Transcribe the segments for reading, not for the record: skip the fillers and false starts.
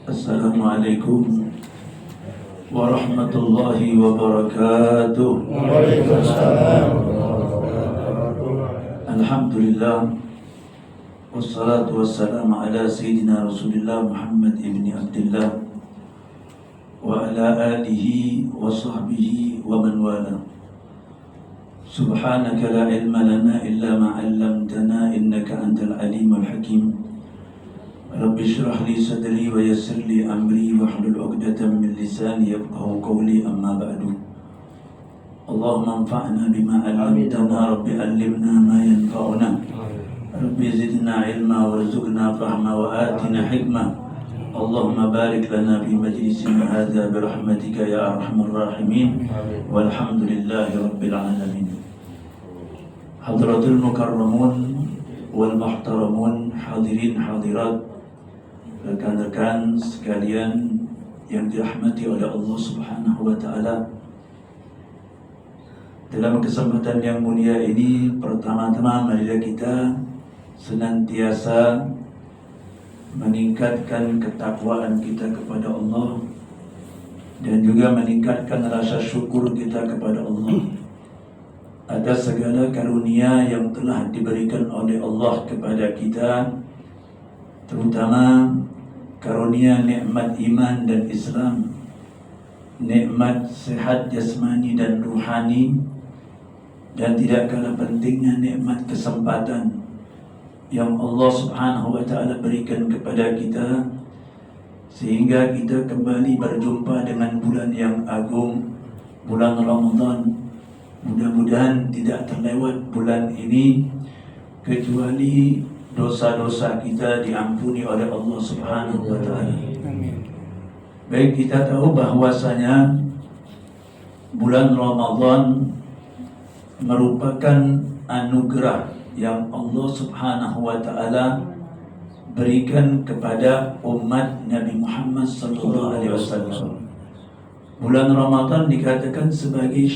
Assalamualaikum warahmatullahi wabarakatuh. Waalaikumsalam. Alhamdulillah, wassalatu wassalamu ala sayyidina Rasulillah Muhammad ibn Abdullah wa ala alihi wa sahbihi wa man wala. Subhanaka la ilma lana illa ma 'allamtana innaka antal alimul hakim. Rabbi shrah li sadri wa yassir li amri wahlul 'uqdatam min lisani yafqahu qawli, amma ba'du. Allahumma anfa'na bima 'allamtana, Rabbi 'allimna ma yanfa'una, Rabbi zidna ilma warzuqna fahma wa atina hikmah. Allahumma barik lana fi majlisina hadza bi rahmatika ya arhamar rahimin. Walhamdulillahi rabbil alamin. Hadratul mukarramun wal muhtaramun, hadirin hadirat, rekan-rekan sekalian yang dirahmati oleh Allah Subhanahu wa taala. Dalam kesempatan yang mulia ini, pertama-tama marilah kita senantiasa meningkatkan ketakwaan kita kepada Allah dan juga meningkatkan rasa syukur kita kepada Allah atas segala karunia yang telah diberikan oleh Allah kepada kita, terutama karunia nikmat iman dan Islam, nikmat sehat jasmani dan ruhani, dan tidak kalah pentingnya nikmat kesempatan yang Allah Subhanahu wa taala berikan kepada kita sehingga kita kembali berjumpa dengan bulan yang agung, bulan Ramadan. Mudah-mudahan tidak terlewat bulan ini kecuali dosa-dosa kita diampuni oleh Allah Subhanahu wa taala. Baik, kita tahu bahwasanya bulan Ramadan merupakan anugerah yang Allah Subhanahu wa taala berikan kepada umat Nabi Muhammad sallallahu alaihi wasallam. Bulan Ramadan dikatakan sebagai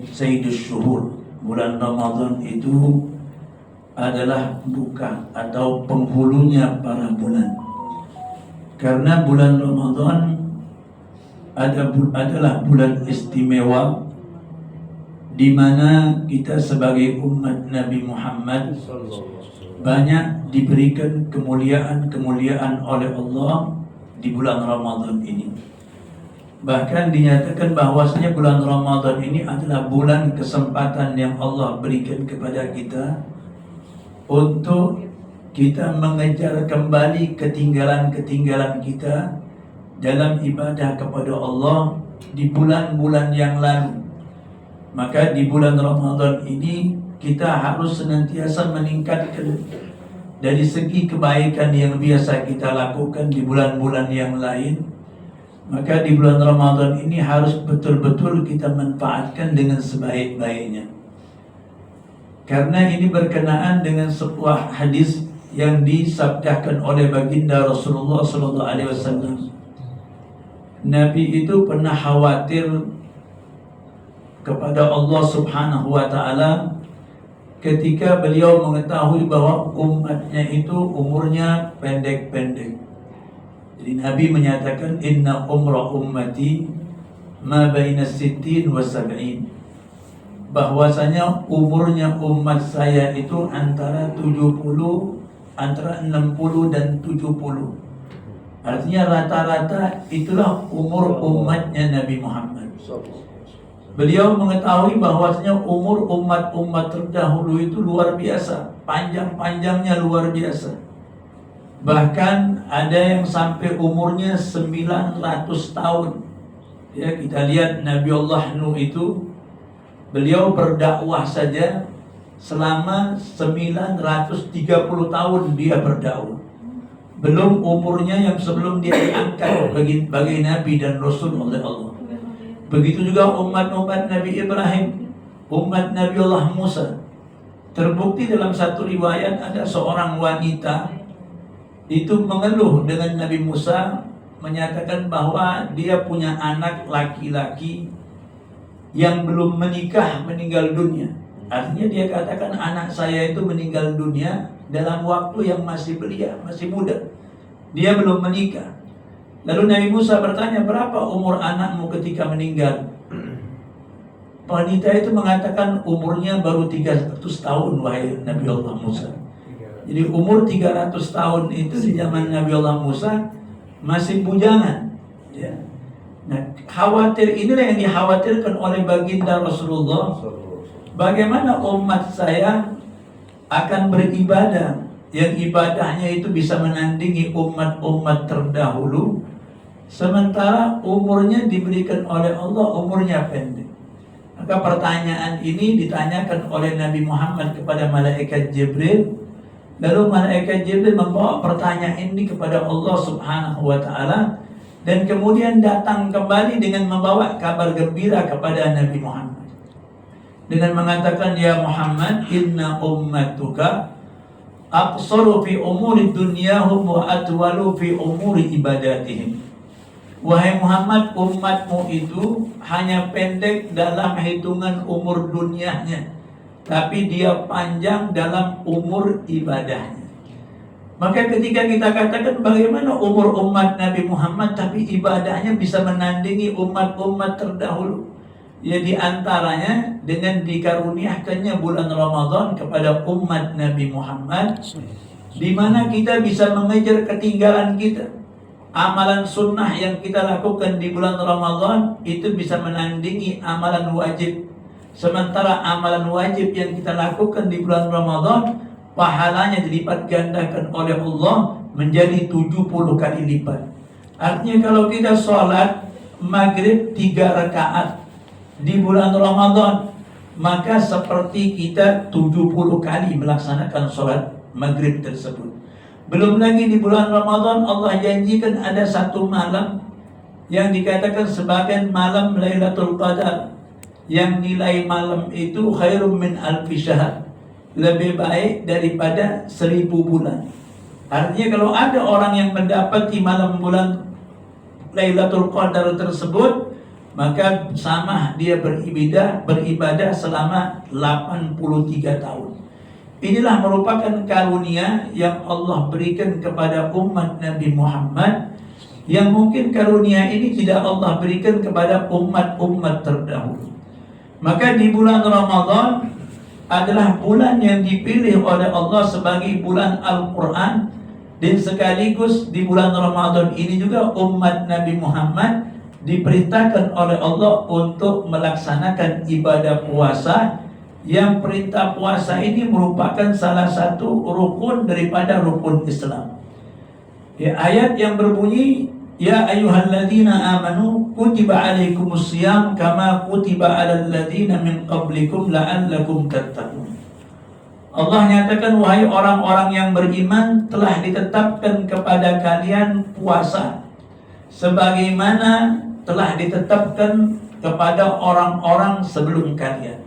Sayyidus Syuhur. Bulan Ramadan itu adalah buka atau penghulunya para bulan. Karena bulan Ramadan adalah bulan istimewa di mana kita sebagai umat Nabi Muhammad banyak diberikan kemuliaan oleh Allah di bulan Ramadan ini. Bahkan dinyatakan bahwasanya bulan Ramadan ini adalah bulan kesempatan yang Allah berikan kepada kita untuk kita mengejar kembali ketinggalan-ketinggalan kita dalam ibadah kepada Allah di bulan-bulan yang lalu. Maka di bulan Ramadan ini kita harus senantiasa meningkatkan dari segi kebaikan yang biasa kita lakukan di bulan-bulan yang lain. Maka di bulan Ramadan ini harus betul-betul kita manfaatkan dengan sebaik-baiknya. Karena ini berkenaan dengan sebuah hadis yang disabdakan oleh baginda Rasulullah SAW. Nabi itu pernah khawatir kepada Allah Subhanahu wa taala ketika beliau mengetahui bahwa umatnya itu umurnya pendek-pendek. Jadi Nabi menyatakan inna umra ummati ma baina sittin wa sab'in, bahwasanya umurnya umat saya itu antara 60 dan 70. Artinya rata-rata itulah umur umatnya Nabi Muhammad. Beliau mengetahui bahwasanya umur umat-umat terdahulu itu luar biasa, panjang-panjangnya luar biasa. Bahkan ada yang sampai umurnya 900 tahun. Ya, kita lihat Nabi Allah Nuh itu, beliau berdakwah saja selama 930 tahun dia berdakwah. Belum umurnya yang sebelum dia diangkat sebagai Nabi dan Rasul oleh Allah. Begitu juga umat-umat Nabi Ibrahim, umat Nabi Allah Musa. Terbukti dalam satu riwayat ada seorang wanita itu mengeluh dengan Nabi Musa, menyatakan bahwa dia punya anak laki-laki yang belum menikah meninggal dunia. Artinya dia katakan anak saya itu meninggal dunia dalam waktu yang masih belia, masih muda. Dia belum menikah. Lalu Nabi Musa bertanya, berapa umur anakmu ketika meninggal? Wanita itu mengatakan umurnya baru 300 tahun, wahai Nabi Allah Musa. Jadi umur 300 tahun itu di zaman Nabi Allah Musa masih bujangan. Ya. Nah, khawatir inilah yang dikhawatirkan oleh baginda Rasulullah. Bagaimana umat saya akan beribadah yang ibadahnya itu bisa menandingi umat-umat terdahulu, sementara umurnya diberikan oleh Allah umurnya pendek. Maka pertanyaan ini ditanyakan oleh Nabi Muhammad kepada malaikat Jibril. Lalu malaikat Jibril membawa pertanyaan ini kepada Allah Subhanahu wa taala, dan kemudian datang kembali dengan membawa kabar gembira kepada Nabi Muhammad dengan mengatakan, ya Muhammad, inna ummatuka aqsaru fi umuri dunyahum wa atwalu fi umuri ibadatihim. Wahai Muhammad, umatmu itu hanya pendek dalam hitungan umur dunianya, tapi dia panjang dalam umur ibadahnya. Maka ketika kita katakan bagaimana umur umat Nabi Muhammad tapi ibadahnya bisa menandingi umat-umat terdahulu, ya diantaranya dengan dikaruniakannya bulan Ramadan kepada umat Nabi Muhammad, di mana kita bisa mengejar ketinggalan kita. Amalan sunnah yang kita lakukan di bulan Ramadan itu bisa menandingi amalan wajib. Sementara amalan wajib yang kita lakukan di bulan Ramadan, pahalanya dilipat gandakan oleh Allah menjadi 70 kali lipat. Artinya kalau kita sholat maghrib 3 rakaat di bulan Ramadan, maka seperti kita 70 kali melaksanakan sholat maghrib tersebut. Belum lagi di bulan Ramadan Allah janjikan ada satu malam yang dikatakan sebagai malam Lailatul Qadar, yang nilai malam itu khairum min alfi syahr, lebih baik daripada 1000 bulan. Artinya kalau ada orang yang mendapati malam bulan Lailatul Qadar tersebut, maka sama dia beribadah selama 83 tahun. Inilah merupakan karunia yang Allah berikan kepada umat Nabi Muhammad, yang mungkin karunia ini tidak Allah berikan kepada umat-umat terdahulu. Maka di bulan Ramadan adalah bulan yang dipilih oleh Allah sebagai bulan Al-Quran, dan sekaligus di bulan Ramadan ini juga umat Nabi Muhammad diperintahkan oleh Allah untuk melaksanakan ibadah puasa, yang perintah puasa ini merupakan salah satu rukun daripada rukun Islam. Ya, ayat yang berbunyi, ya ayyuhalladzina amanu kutiba alaikumusiyam kama kutiba alal ladzina min qablikum la'allakum tattaqun. Allah nyatakan, wahai orang-orang yang beriman, telah ditetapkan kepada kalian puasa sebagaimana telah ditetapkan kepada orang-orang sebelum kalian.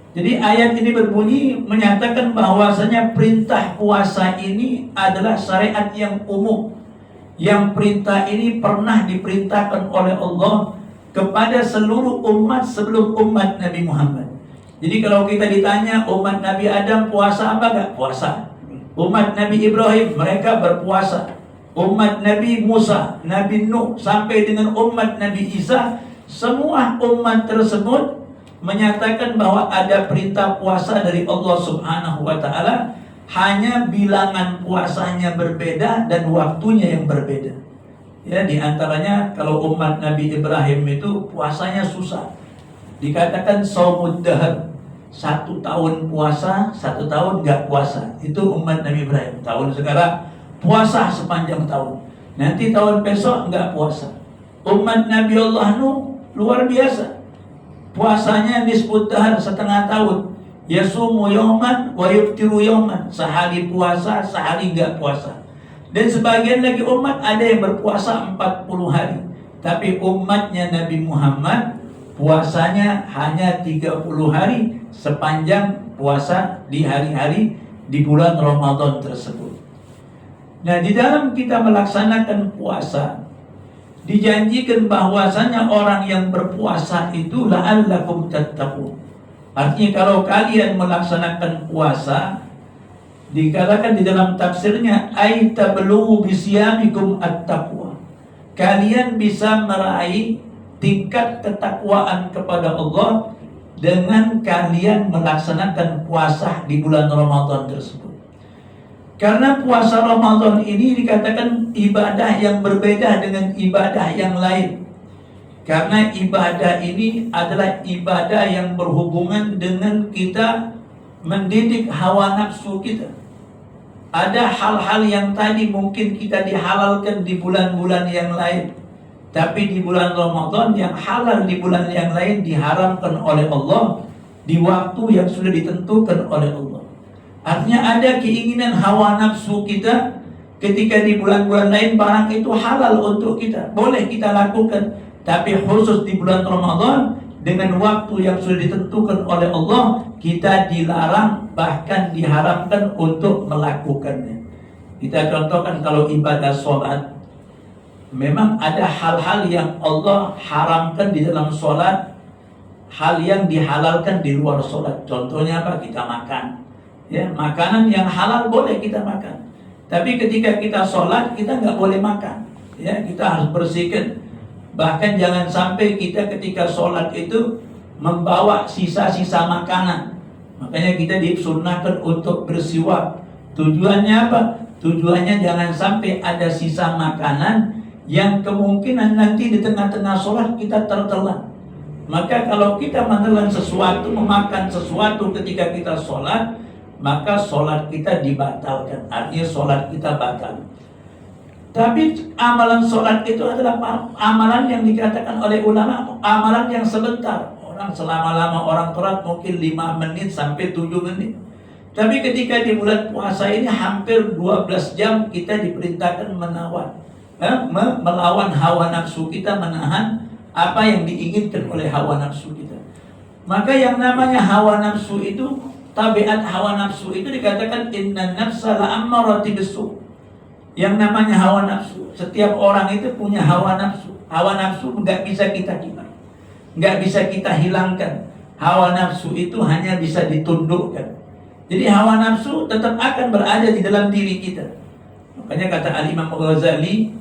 Jadi ayat ini berbunyi menyatakan bahwasanya perintah puasa ini adalah syariat yang umum, yang perintah ini pernah diperintahkan oleh Allah kepada seluruh umat sebelum umat Nabi Muhammad. Jadi kalau kita ditanya umat Nabi Adam puasa apa enggak? Puasa. Umat Nabi Ibrahim mereka berpuasa. Umat Nabi Musa, Nabi Nuh sampai dengan umat Nabi Isa, semua umat tersebut menyatakan bahwa ada perintah puasa dari Allah Subhanahu wa taala, hanya bilangan puasanya berbeda dan waktunya yang berbeda. Ya, di antaranya kalau umat Nabi Ibrahim itu puasanya susah. Dikatakan shaumud dahr, 1 tahun puasa, 1 tahun enggak puasa. Itu umat Nabi Ibrahim. Tahun sekarang puasa sepanjang tahun. Nanti tahun besok enggak puasa. Umat Nabi Allah Nuh luar biasa. Puasanya nisfud dahr, setengah tahun. Yasumu yauman wa yuftiru yauman. Sehari puasa, sehari enggak puasa. Dan sebagian lagi umat ada yang berpuasa 40 hari. Tapi umatnya Nabi Muhammad puasanya hanya 30 hari sepanjang puasa di hari-hari di bulan Ramadan tersebut. Nah, di dalam kita melaksanakan puasa, dijanjikan bahwasanya orang yang berpuasa itu la'allakum tattaqun. Artinya kalau kalian melaksanakan puasa, dikatakan di dalam tafsirnya ay tablughu bisyamikum at-taqwa. kalian bisa meraih tingkat ketakwaan kepada Allah dengan kalian melaksanakan puasa di bulan Ramadan tersebut. Karena puasa Ramadan ini dikatakan ibadah yang berbeda dengan ibadah yang lain. Karena ibadah ini adalah ibadah yang berhubungan dengan kita mendidik hawa nafsu kita. Ada hal-hal yang tadi mungkin kita dihalalkan di bulan-bulan yang lain, tapi di bulan Ramadan yang halal di bulan yang lain diharamkan oleh Allah di waktu yang sudah ditentukan oleh Allah. Artinya ada keinginan hawa nafsu kita ketika di bulan-bulan lain barang itu halal untuk kita, boleh kita lakukan. Tapi khusus di bulan Ramadan dengan waktu yang sudah ditentukan oleh Allah, kita dilarang bahkan diharamkan untuk melakukannya. Kita contohkan kalau ibadah sholat, memang ada hal-hal yang Allah haramkan di dalam sholat, hal yang dihalalkan di luar sholat. Contohnya apa? Kita makan. Ya, makanan yang halal boleh kita makan. Tapi ketika kita sholat, kita nggak boleh makan. Ya, kita harus bersihkan. Bahkan jangan sampai kita ketika sholat itu membawa sisa-sisa makanan. Makanya kita disunnahkan untuk bersiwak. Tujuannya apa? Tujuannya jangan sampai ada sisa makanan yang kemungkinan nanti di tengah-tengah sholat kita tertelan. Maka kalau kita menelan sesuatu, memakan sesuatu ketika kita sholat, maka sholat kita dibatalkan. Artinya sholat kita batal. Tapi amalan sholat itu adalah amalan yang dikatakan oleh ulama, amalan yang sebentar. Orang selama-lama orang sholat mungkin 5 menit sampai 7 menit. Tapi ketika di bulan puasa ini hampir 12 jam kita diperintahkan melawan hawa nafsu kita, menahan apa yang diinginkan oleh hawa nafsu kita. Maka yang namanya hawa nafsu itu, tabiat hawa nafsu itu dikatakan inna nafsa la'ammarati bisu. Yang namanya hawa nafsu, setiap orang itu punya hawa nafsu. Hawa nafsu nggak bisa kita hina, nggak bisa kita hilangkan. Hawa nafsu itu hanya bisa ditundukkan. Jadi hawa nafsu tetap akan berada di dalam diri kita. Makanya kata Al-Imam Ghazali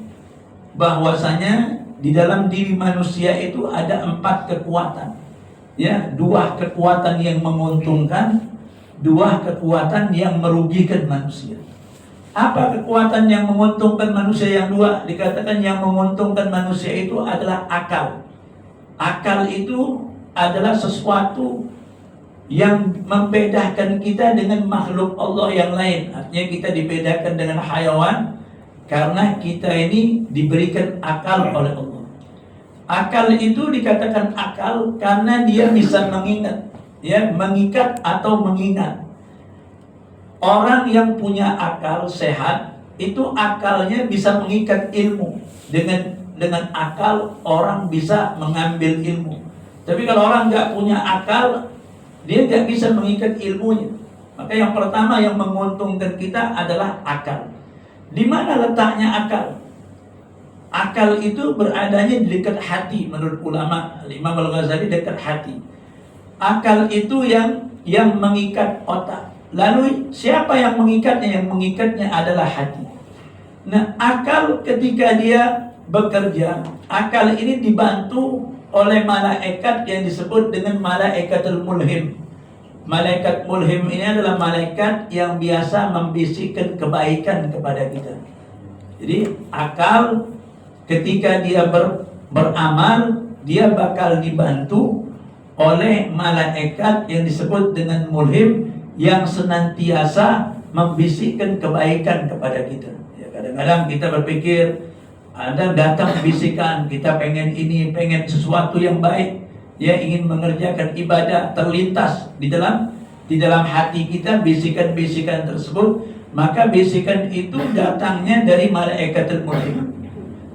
bahwasanya di dalam diri manusia itu ada 4 kekuatan. Ya, 2 kekuatan yang menguntungkan, 2 kekuatan yang merugikan manusia. Apa kekuatan yang menguntungkan manusia yang 2? Dikatakan yang menguntungkan manusia itu adalah akal. Akal itu adalah sesuatu yang membedakan kita dengan makhluk Allah yang lain. Artinya kita dibedakan dengan hayawan karena kita ini diberikan akal oleh Allah. Akal itu dikatakan akal karena dia bisa mengingat, ya, mengikat atau mengingat. Orang yang punya akal sehat itu akalnya bisa mengikat ilmu. Dengan akal orang bisa mengambil ilmu. Tapi kalau orang nggak punya akal, dia nggak bisa mengikat ilmunya. Maka yang pertama yang menguntungkan kita adalah akal. Di mana letaknya akal? Akal itu beradanya di dekat hati menurut ulama. Imam Al-Ghazali dekat hati. Akal itu yang mengikat otak. Lalu siapa yang mengikatnya? Yang mengikatnya adalah hati. Nah, akal ketika dia bekerja, akal ini dibantu oleh malaikat yang disebut dengan malaikatul mulhim. Malaikat mulhim ini adalah malaikat yang biasa membisikkan kebaikan kepada kita. Jadi akal ketika dia beramal, dia bakal dibantu oleh malaikat yang disebut dengan mulhim, yang senantiasa membisikkan kebaikan kepada kita. Ya, kadang-kadang kita berpikir ada datang bisikan, kita pengen ini, pengen sesuatu yang baik, ya, ingin mengerjakan ibadah, terlintas di dalam hati kita bisikan-bisikan tersebut, maka bisikan itu datangnya dari malaikatul mulhim.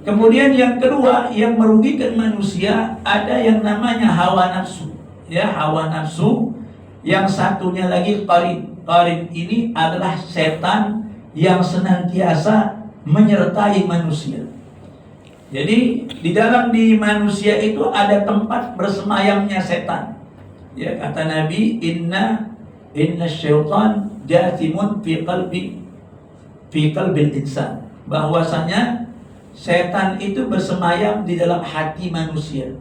Kemudian yang kedua yang merugikan manusia ada yang namanya hawa nafsu. Ya, hawa nafsu. Yang satunya lagi qarin. Qarin ini adalah setan yang senantiasa menyertai manusia. Jadi di dalam diri manusia itu ada tempat bersemayamnya setan. Ya, kata Nabi, inna syaitan jathimun fi qalbil insan. Bahwasanya Setan itu bersemayam di dalam hati manusia.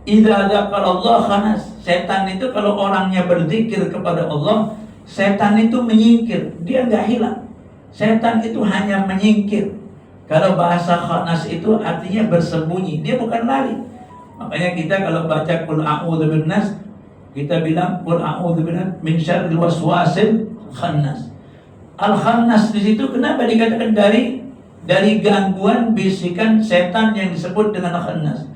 Idza dzakarallaha khanas. Setan itu kalau orangnya berzikir kepada Allah, setan itu menyingkir, dia nggak hilang. Setan itu hanya menyingkir. Kalau bahasa khanas itu artinya bersembunyi, dia bukan lari. Makanya kita kalau baca qul a'udzu binnas, kita bilang qul a'udzu min syarril waswasil khannas. Al-khannas di situ kenapa dikatakan dari gangguan bisikan setan yang disebut dengan khannas?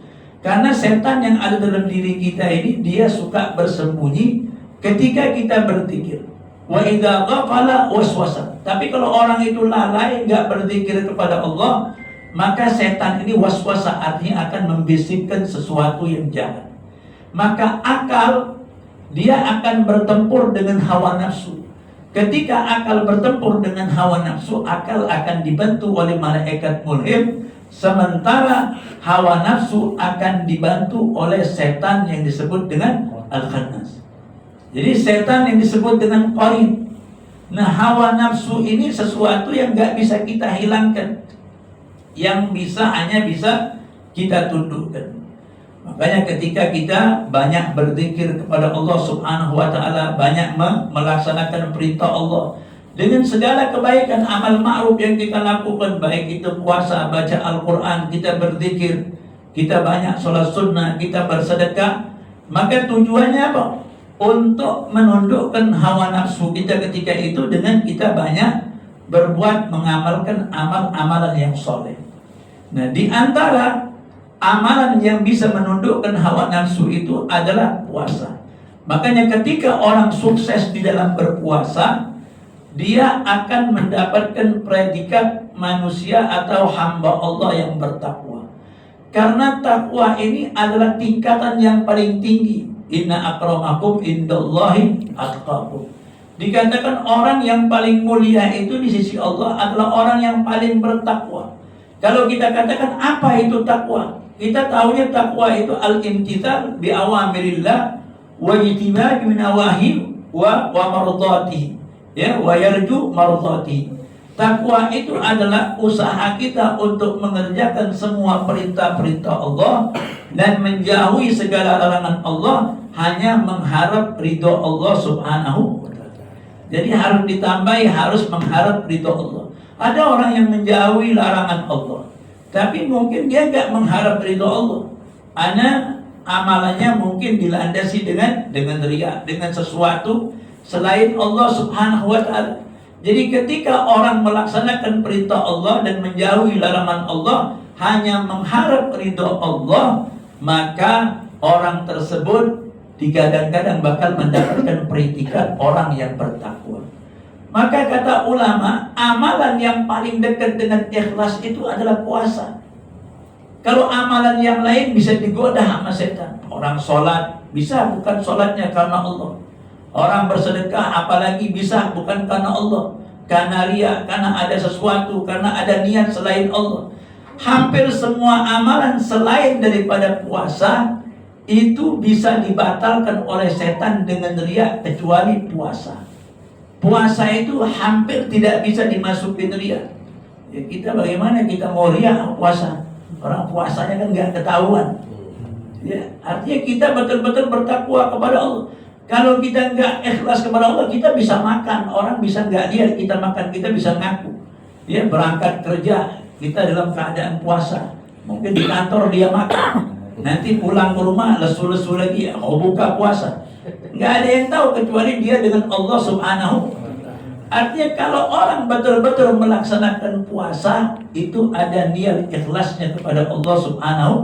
Karena setan yang ada dalam diri kita ini dia suka bersembunyi ketika kita berzikir. Wa idza ghafala waswasa. Tapi kalau orang itu lalai enggak berzikir kepada Allah, maka setan ini waswasa, artinya akan membisikkan sesuatu yang jahat. Maka akal dia akan bertempur dengan hawa nafsu. Ketika akal bertempur dengan hawa nafsu, akal akan dibantu oleh malaikat mulhim, sementara hawa nafsu akan dibantu oleh setan yang disebut dengan al-khannas. Jadi setan yang disebut dengan qarin. Nah, hawa nafsu ini sesuatu yang gak bisa kita hilangkan, yang hanya bisa kita tundukkan. Makanya ketika kita banyak berzikir kepada Allah Subhanahu wa ta'ala, banyak melaksanakan perintah Allah dengan segala kebaikan, amal ma'ruf yang kita lakukan, baik itu puasa, baca Al-Quran, kita berzikir, kita banyak sholat sunnah, kita bersedekah, maka tujuannya apa? Untuk menundukkan hawa nafsu kita ketika itu dengan kita banyak berbuat, mengamalkan amal-amalan yang soleh. Nah, di antara amalan yang bisa menundukkan hawa nafsu itu adalah puasa. Makanya ketika orang sukses di dalam berpuasa, dia akan mendapatkan predikat manusia atau hamba Allah yang bertakwa. Karena takwa ini adalah tingkatan yang paling tinggi. Inna akramakum indallahi atqakum. Dikatakan orang yang paling mulia itu di sisi Allah adalah orang yang paling bertakwa. Kalau kita katakan apa itu takwa? Kita tahunya takwa itu al-imtithal bi awamirillah wa ijtinab min nawahi wa mardatihi. Ya, wa yarju mardatihi. Takwa itu adalah usaha kita untuk mengerjakan semua perintah-perintah Allah dan menjauhi segala larangan Allah, hanya mengharap ridho Allah Subhanahu wa ta'ala. Jadi harus ditambahi, harus mengharap ridho Allah. Ada orang yang menjauhi larangan Allah, tapi mungkin dia nggak mengharap ridho Allah. Amalannya mungkin dilandasi dengan riya, dengan sesuatu selain Allah Subhanahu wa ta'ala. Jadi ketika orang melaksanakan perintah Allah dan menjauhi larangan Allah, hanya mengharap ridho Allah, maka orang tersebut digadang-gadang bakal mendapatkan predikat orang yang bertakwa. Maka kata ulama, amalan yang paling dekat dengan ikhlas itu adalah puasa. Kalau amalan yang lain bisa digoda sama setan. Orang sholat bisa bukan sholatnya karena Allah. Orang bersedekah apalagi bisa bukan karena Allah, karena riya, karena ada sesuatu, karena ada niat selain Allah. Hampir semua amalan selain daripada puasa itu bisa dibatalkan oleh setan dengan riya kecuali puasa. Puasa itu hampir tidak bisa dimasukin riya. Ya, kita bagaimana kita mau riya puasa? Orang puasanya kan nggak ketahuan. Ya, artinya kita betul-betul bertakwa kepada Allah. Kalau kita nggak ikhlas kepada Allah, kita bisa makan, orang bisa nggak lihat kita makan, kita bisa ngaku. Dia berangkat kerja, kita dalam keadaan puasa. Mungkin di kantor dia makan, nanti pulang ke rumah lesu-lesu lagi, mau buka puasa. Nggak ada yang tahu kecuali dia dengan Allah Subhanahu. Artinya kalau orang betul-betul melaksanakan puasa, itu ada niat ikhlasnya kepada Allah Subhanahu.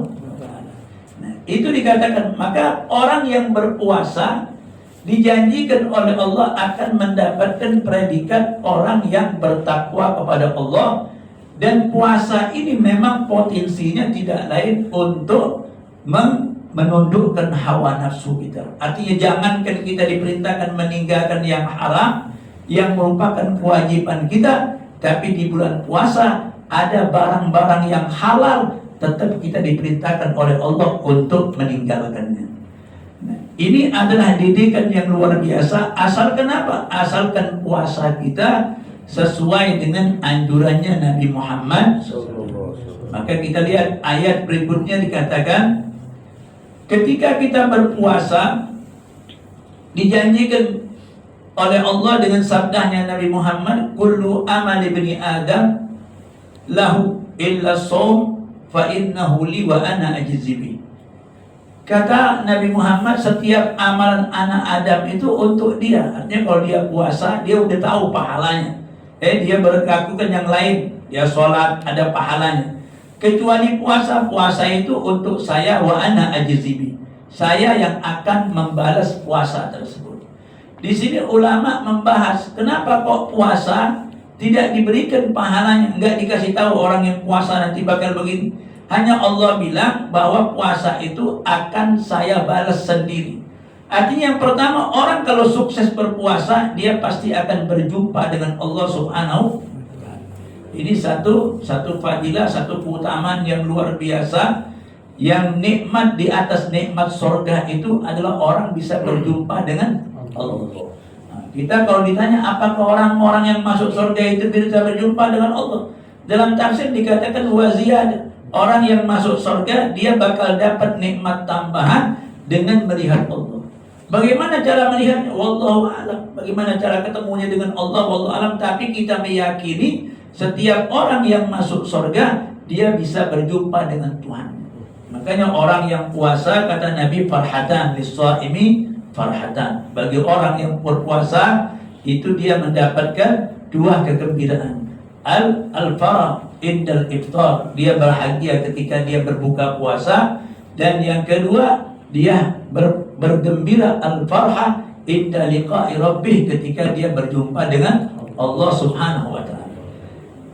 Nah, itu dikatakan, maka orang yang berpuasa dijanjikan oleh Allah akan mendapatkan predikat orang yang bertakwa kepada Allah. Dan puasa ini memang potensinya tidak lain untuk menundukkan hawa nafsu kita. Artinya jangankan kita diperintahkan meninggalkan yang haram, yang merupakan kewajiban kita, tapi di bulan puasa ada barang-barang yang halal, tetap kita diperintahkan oleh Allah untuk meninggalkannya. Nah, ini adalah didikan yang luar biasa. Asalkan apa? Asalkan puasa kita sesuai dengan anjurannya Nabi Muhammad. Maka kita lihat ayat berikutnya dikatakan, ketika kita berpuasa dijanjikan oleh Allah dengan sabdanya Nabi Muhammad, kullu amal ibni Adam lahu illa shaum fa innahu li wa ana ajzi bi. Kata Nabi Muhammad, setiap amalan anak Adam itu untuk dia. Artinya kalau dia puasa, dia udah tahu pahalanya. Dia berlakukan yang lain, dia sholat ada pahalanya. Kecuali puasa, puasa itu untuk saya, wa ana ajzi bi. Saya yang akan membalas puasa tersebut. Di sini ulama membahas kenapa kok puasa tidak diberikan pahalanya, enggak dikasih tahu orang yang puasa nanti bakal begini. Hanya Allah bilang bahwa puasa itu akan saya balas sendiri. Artinya yang pertama, orang kalau sukses berpuasa, dia pasti akan berjumpa dengan Allah Subhanahu. Ini satu fadilah, satu keutamaan yang luar biasa. Yang nikmat di atas nikmat surga itu adalah orang bisa berjumpa dengan Allah. Nah, kita kalau ditanya apakah orang-orang yang masuk surga itu bisa berjumpa dengan Allah, dalam tafsir dikatakan waziyad. Orang yang masuk surga dia bakal dapat nikmat tambahan dengan melihat Allah. Bagaimana cara melihatnya? Wallahu a'lam. Bagaimana cara ketemunya dengan Allah? Wallahu a'lam. Tapi kita meyakini setiap orang yang masuk surga dia bisa berjumpa dengan Tuhan. Makanya orang yang puasa, kata Nabi, farhatan lis-shaimi farhatan. Bagi orang yang berpuasa itu dia mendapatkan dua kegembiraan. Al-farah indal iftar, dia bahagia ketika dia berbuka puasa. Dan yang kedua, dia bergembira al-farhah inda liqa'i rabbih, ketika dia berjumpa dengan Allah Subhanahu wa ta'ala.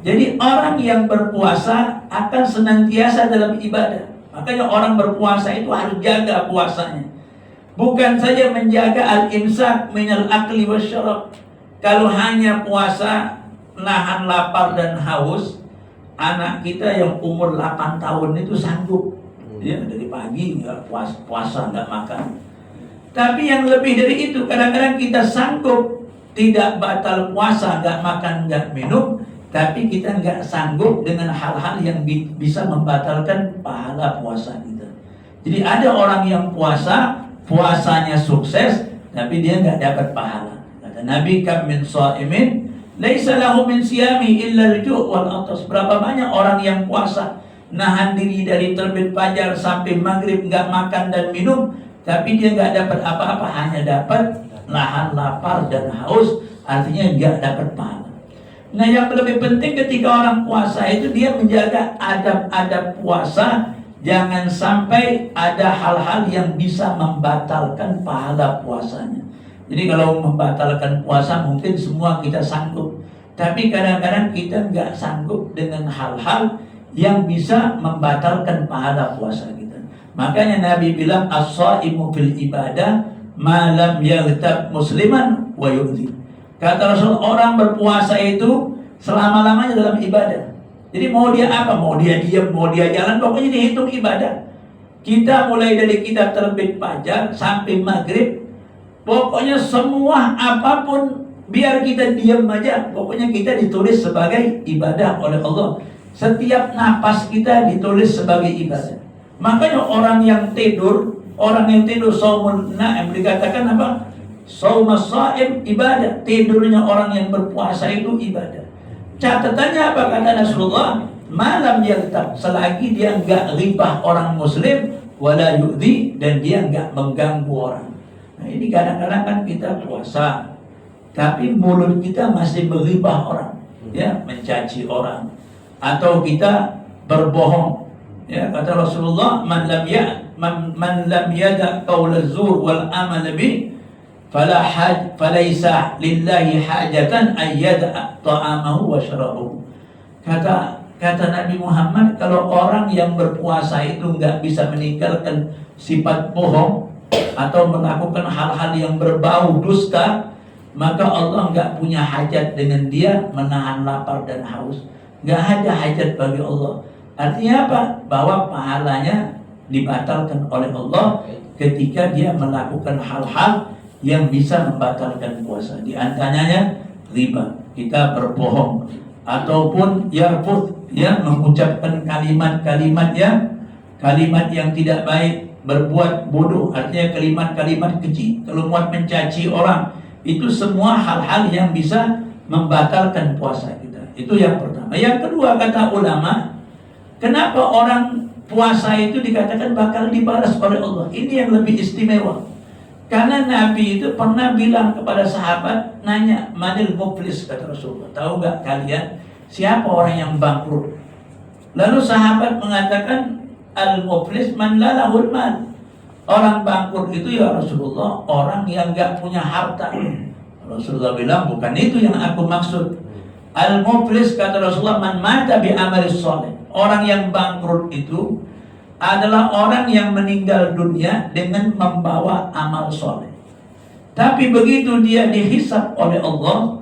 Jadi orang yang berpuasa akan senantiasa dalam ibadah. Makanya orang berpuasa itu harus jaga puasanya. Bukan saja menjaga al-imsak minal akli wasyarab. Kalau hanya puasa nahan lapar dan haus, anak kita yang umur 8 tahun itu sanggup. Dia dari pagi nggak puasa nggak makan. Tapi yang lebih dari itu, kadang-kadang kita sanggup tidak batal puasa, nggak makan, nggak minum, tapi kita nggak sanggup dengan hal-hal yang bisa membatalkan pahala puasa kita. Jadi ada orang yang puasanya sukses, tapi dia nggak dapat pahala. Kata Nabi, kam min sha'imin laisa lahu min siyami illa al-ju' wal atas. Berapa banyak orang yang puasa, nahan diri dari terbit fajar sampai maghrib, nggak makan dan minum, tapi dia nggak dapat apa-apa, hanya dapat nahan lapar dan haus, artinya nggak dapat pahala. Nah, yang lebih penting ketika orang puasa itu dia menjaga adab-adab puasa. Jangan sampai ada hal-hal yang bisa membatalkan pahala puasanya. Jadi kalau membatalkan puasa mungkin semua kita sanggup, tapi kadang-kadang kita nggak sanggup dengan hal-hal yang bisa membatalkan pahala puasa kita. Makanya Nabi bilang as-shaimu fil ibadah ma lam yaghtab musliman wa yu'dhi. Kata Rasul, orang berpuasa itu selama-lamanya dalam ibadah. Jadi mau dia apa? Mau dia diam, mau dia jalan, pokoknya dihitung ibadah. Kita mulai dari kita terbit fajar sampai maghrib, pokoknya semua apapun biar kita diam aja, pokoknya kita ditulis sebagai ibadah oleh Allah. Setiap napas kita ditulis sebagai ibadah. Makanya orang yang tidur saumun na'im, dikatakan apa? Saumas sha'im ibadah. Tidurnya orang yang berpuasa itu ibadah. Catatannya apa, kata Rasulullah? Malam yaghtab, selagi dia enggak ghibah orang muslim, wala yu'dhi, dan dia enggak mengganggu orang. Nah, ini kadang-kadang kan kita puasa, tapi mulut kita masih menghibah orang, ya, mencaci orang, atau kita berbohong. Ya, kata Rasulullah, man lam yada qaula zur wal amal bi falaisa lillahi hajatan ayyada ta'amahu wa syarabahu. Kata Nabi Muhammad, kalau orang yang berpuasa itu nggak bisa meninggalkan sifat bohong atau melakukan hal-hal yang berbau dusta, maka Allah nggak punya hajat dengan dia menahan lapar dan haus. Nggak ada hajat bagi Allah. Artinya apa? Bahwa pahalanya dibatalkan oleh Allah ketika dia melakukan hal-hal yang bisa membatalkan puasa. Di antaranya riba, kita berbohong, ataupun yarfud, ya, mengucapkan kalimat-kalimat yang tidak baik, berbuat bodoh, artinya kalimat-kalimat keji, keluar mencaci orang, itu semua hal-hal yang bisa membatalkan puasa kita. Itu yang pertama. Yang kedua, kata ulama, kenapa orang puasa itu dikatakan bakal dibalas oleh Allah? Ini yang lebih istimewa. Karena Nabi itu pernah bilang kepada sahabat, nanya, manil muflis, kata Rasulullah. Tahu gak kalian siapa orang yang bangkrut? Lalu sahabat mengatakan, al-muflis man la lahul mal. Orang bangkrut itu ya Rasulullah, orang yang gak punya harta. Rasulullah bilang, bukan itu yang aku maksud. Al-muflis, kata Rasulullah, man mata bi amalis sholih. Orang yang bangkrut itu adalah orang yang meninggal dunia dengan membawa amal soleh. Tapi begitu dia dihisab oleh Allah,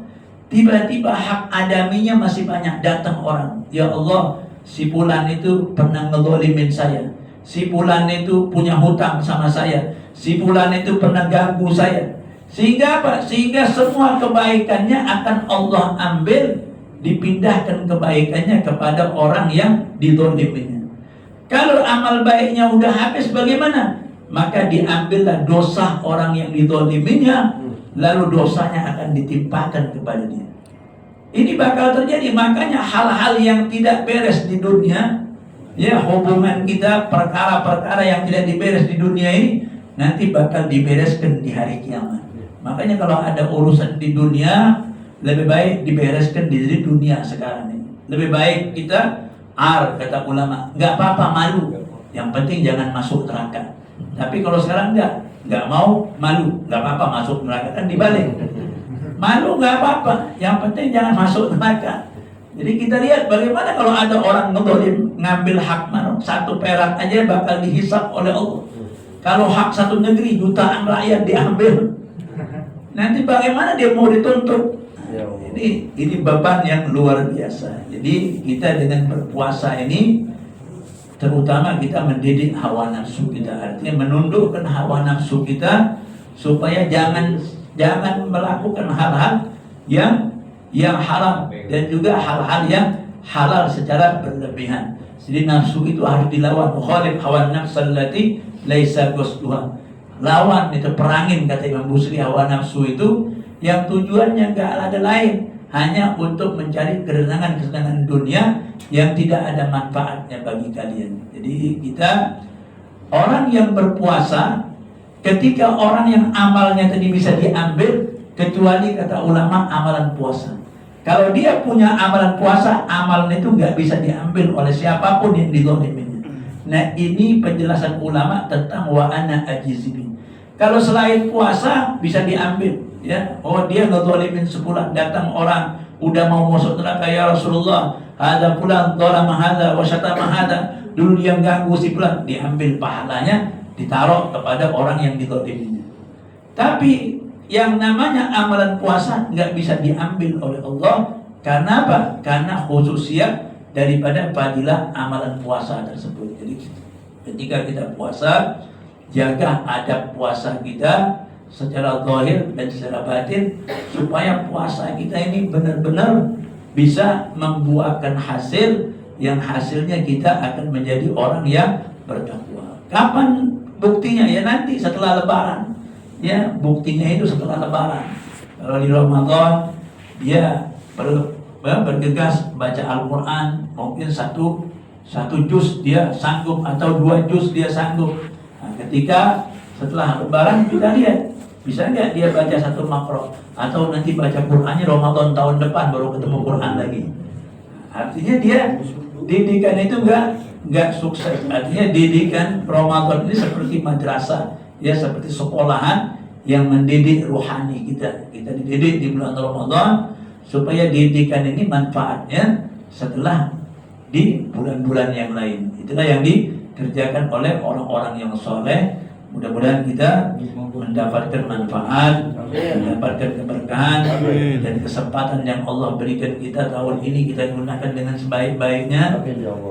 tiba-tiba hak adaminya masih banyak. Datang orang, ya Allah, si fulan itu pernah ngezalimin saya, si fulan itu punya hutang sama saya, si fulan itu pernah ganggu saya. Sehingga apa? Sehingga semua kebaikannya akan Allah ambil, dipindahkan kebaikannya kepada orang yang dizaliminya. Kalau amal baiknya udah habis, bagaimana? Maka diambillah dosa orang yang dizaliminya, lalu dosanya akan ditimpakan kepada dia. Ini bakal terjadi. Makanya hal-hal yang tidak beres di dunia, ya, hubungan kita, perkara-perkara yang tidak diberes di dunia ini, nanti bakal dibereskan di hari kiamat. Makanya kalau ada urusan di dunia, lebih baik dibereskan di dunia sekarang ini. Lebih baik kita kata ulama, nggak apa-apa malu, yang penting jangan masuk neraka. Tapi kalau sekarang nggak mau malu, nggak apa-apa masuk neraka, kan dibalik. Malu nggak apa-apa, yang penting jangan masuk neraka. Jadi kita lihat bagaimana kalau ada orang ngedolim, ngambil hak satu perak aja bakal dihisap oleh Allah. Kalau hak satu negeri, jutaan rakyat diambil, nanti bagaimana dia mau dituntut? Ini beban yang luar biasa. Jadi kita dengan berpuasa ini, terutama kita mendidik hawa nafsu kita, artinya menundukkan hawa nafsu kita supaya jangan melakukan hal-hal yang haram dan juga hal-hal yang halal secara berlebihan. Jadi nafsu itu harus dilawan. Mukhalif hawa nafsu allati laisa qasduha. Lawan itu, perangin, kata Imam Busiri, hawa nafsu itu yang tujuannya nggak ada lain, hanya untuk mencari kesenangan dunia yang tidak ada manfaatnya bagi kalian. Jadi kita, orang yang berpuasa, ketika orang yang amalnya tadi bisa diambil, kecuali kata ulama amalan puasa. Kalau dia punya amalan puasa, amalnya itu nggak bisa diambil oleh siapapun yang dizaliminya. Nah, ini penjelasan ulama tentang wa ana ajizibi. Kalau selain puasa bisa diambil, ya, oh dia ngezalimin sebulan, datang orang udah mau masuk neraka, ya Rasulullah, ada fulan dzalama hadza wa syatama hadza, dulu dia ganggu si fulan, diambil pahalanya, ditaruh kepada orang yang dizaliminya. Tapi yang namanya amalan puasa nggak bisa diambil oleh Allah. Karena apa? Karena khususnya daripada fadilah amalan puasa tersebut. Jadi ketika kita puasa, jaga adab puasa kita secara zahir dan secara batin, supaya puasa kita ini benar-benar bisa membuahkan hasil yang hasilnya kita akan menjadi orang yang bertakwa. Kapan buktinya? Ya nanti setelah Lebaran. Ya, buktinya itu setelah Lebaran. Kalau di Ramadan dia bergegas baca Al-Quran, mungkin satu juz dia sanggup atau 2 juz dia sanggup. Nah, ketika setelah Lebaran kita lihat, bisa nggak dia baca 1 makro, atau nanti baca Qurannya Ramadan tahun depan baru ketemu Quran lagi. Artinya dia didikan itu nggak sukses. Artinya didikan Ramadan ini seperti madrasah, ya, seperti sekolahan yang mendidik rohani kita. Kita dididik di bulan Ramadan supaya didikan ini manfaatnya setelah di bulan-bulan yang lain. Itulah yang dikerjakan oleh orang-orang yang soleh. Mudah-mudahan kita mendapatkan manfaat, mendapatkan keberkahan, dan kesempatan yang Allah berikan kita tahun ini kita gunakan dengan sebaik-baiknya,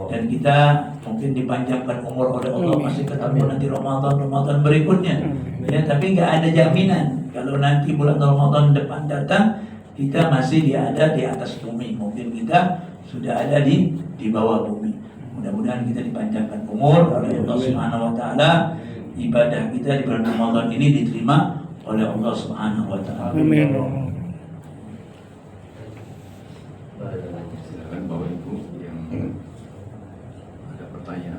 dan kita mungkin dipanjangkan umur oleh Allah, masih ketemu nanti Ramadan berikutnya, ya. Tapi nggak ada jaminan kalau nanti bulan Ramadan depan datang Kita masih ada di atas bumi, mungkin kita sudah ada di bawah bumi. Mudah-mudahan kita dipanjangkan umur oleh Allah Subhanahu wa taala. Ibadah kita di bulan Ramadan ini diterima oleh Allah Subhanahu wa taala. Amin. Silakan Bapak Ibu yang ada pertanyaan.